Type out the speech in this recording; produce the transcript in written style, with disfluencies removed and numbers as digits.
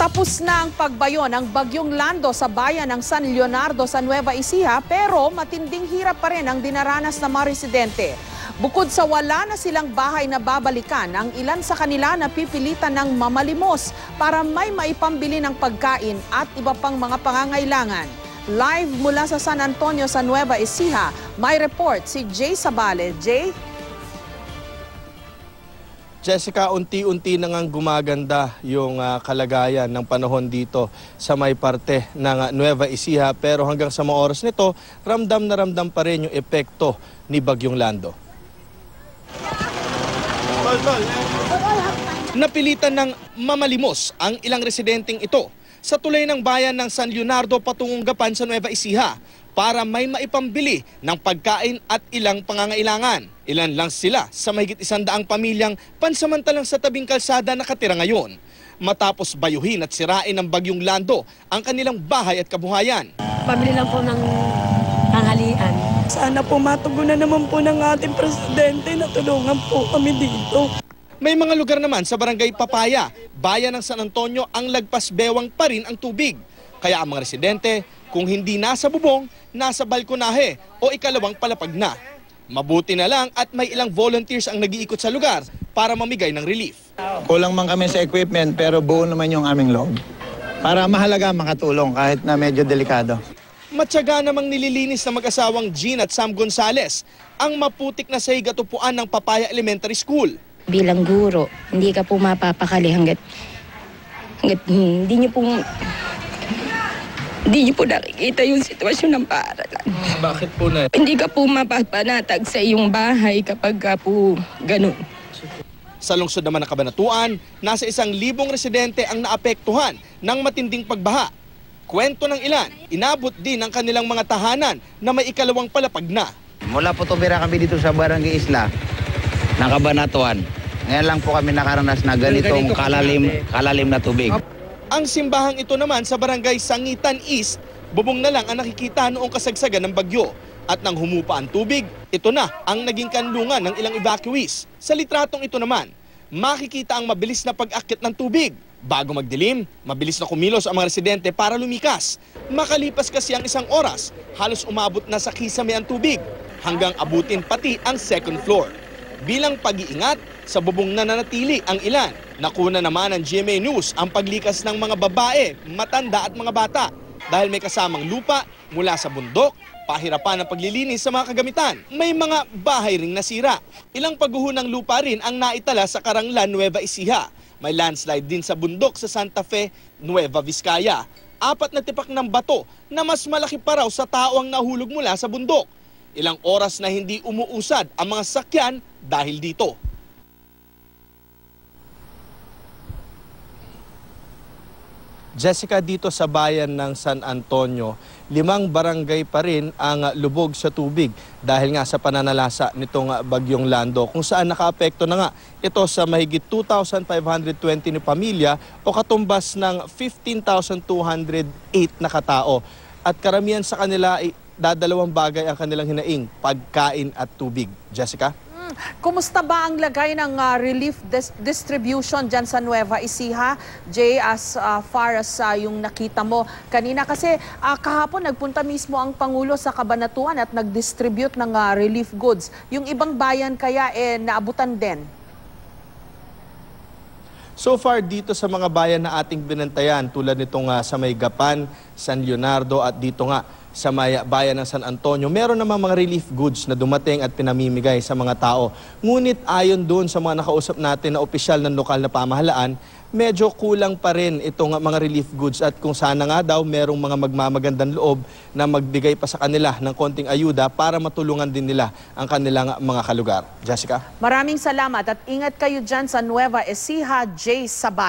Tapos na ang pagbayo ng Bagyong Lando sa bayan ng San Leonardo sa Nueva Ecija, pero matinding hirap pa rin ang dinaranas ng mga residente. Bukod sa wala na silang bahay na babalikan, ang ilan sa kanila napipilitan ng mamalimos para may maipambili ng pagkain at iba pang mga pangangailangan. Live mula sa San Antonio sa Nueva Ecija, may report si Jay Sabale. Jay? Jessica, unti-unti na ngang gumaganda yung kalagayan ng panahon dito sa may parte ng Nueva Ecija, pero hanggang sa mga oras nito, ramdam na ramdam pa rin yung epekto ni Bagyong Lando. Napilitan ng mamalimos ang ilang residenteng ito sa tulay ng bayan ng San Leonardo patungong Gapan sa Nueva Ecija para may maipambili ng pagkain at ilang pangangailangan. Ilan lang sila sa mahigit 100 pamilyang pansamantalang sa tabing kalsada nakatira ngayon, matapos bayuhin at sirain ng Bagyong Lando ang kanilang bahay at kabuhayan. Pabili lang po ng tanghalian. Sana po matugunan naman po ng ating presidente na tulungan po kami dito. May mga lugar naman sa Barangay Papaya, bayan ng San Antonio, ang lagpas bewang pa rin ang tubig. Kaya ang mga residente, kung hindi nasa bubong, nasa balkonahe o ikalawang palapag na. Mabuti na lang at may ilang volunteers ang nag-iikot sa lugar para mamigay ng relief. Kulang man kami sa equipment pero buo naman yung aming loob. Para mahalaga makatulong kahit na medyo delikado. Matyaga namang nililinis ng mag-asawang Jean at Sam Gonzales ang maputik na sahig at upuan ng Papaya Elementary School. Bilang guro, hindi ka po mapapakali hanggat hindi niyo po nakikita yung sitwasyon ng paaralan. Bakit po na? Hindi ka po mapapanatag sa iyong bahay kapag ka po ganun. Sa lungsod naman ng Cabanatuan, nasa 1,000 residente ang naapektuhan ng matinding pagbaha. Kwento ng ilan, inabot din ang kanilang mga tahanan na may ikalawang palapag na. Mula po tumira kami dito sa Barangay Isla, ng Cabanatuan. Ngayon lang po kami nakaranas na ganitong kalalim na tubig. Ang simbahang ito naman sa Barangay Sangitan East, bubong na lang ang nakikita noong kasagsagan ng bagyo. At nang humupa ang tubig, ito na ang naging kanlungan ng ilang evacuees. Sa litratong ito naman, makikita ang mabilis na pag-akyat ng tubig. Bago magdilim, mabilis na kumilos ang mga residente para lumikas. Makalipas kasi ang 1 oras, halos umabot na sa kisame ang tubig, hanggang abutin pati ang second floor. Bilang pag-iingat, sa bubong na nanatili ang ilan. Nakuna naman ng GMA News ang paglikas ng mga babae, matanda at mga bata dahil may kasamang lupa mula sa bundok, pahirapan ng paglilinis sa mga kagamitan. May mga bahay ring nasira. Ilang pagguhon ng lupa rin ang naitala sa Karanglan, Nueva Ecija. May landslide din sa bundok sa Santa Fe, Nueva Vizcaya. 4 na tipak ng bato na mas malaki pa raw sa tao ang nahulog mula sa bundok. Ilang oras na hindi umuusad ang mga sakyan dahil dito. Jessica, dito sa bayan ng San Antonio, 5 barangay pa rin ang lubog sa tubig dahil nga sa pananalasa nitong Bagyong Lando, kung saan nakaapekto na nga ito sa mahigit 2,520 na pamilya o katumbas ng 15,208 na katao. At karamihan sa kanila ay dadalawang bagay ang kanilang hinaing, pagkain at tubig. Jessica? Kumusta ba ang lagay ng relief distribution dyan sa Nueva Ecija? Jay, as far as yung nakita mo kanina, kasi kahapon nagpunta mismo ang Pangulo sa Cabanatuan at nag-distribute ng relief goods. Yung ibang bayan kaya naabutan din? So far dito sa mga bayan na ating binantayan, tulad nitong sa may Gapan, San Leonardo at dito nga sa may bayan ng San Antonio, meron namang mga relief goods na dumating at pinamimigay sa mga tao. Ngunit ayon doon sa mga nakausap natin na opisyal ng lokal na pamahalaan, medyo kulang pa rin itong mga relief goods at kung sana nga daw merong mga magmamagandang loob na magbigay pa sa kanila ng konting ayuda para matulungan din nila ang kanilang mga kalugar. Jessica? Maraming salamat at ingat kayo dyan sa Nueva Ecija, Jay Sabal.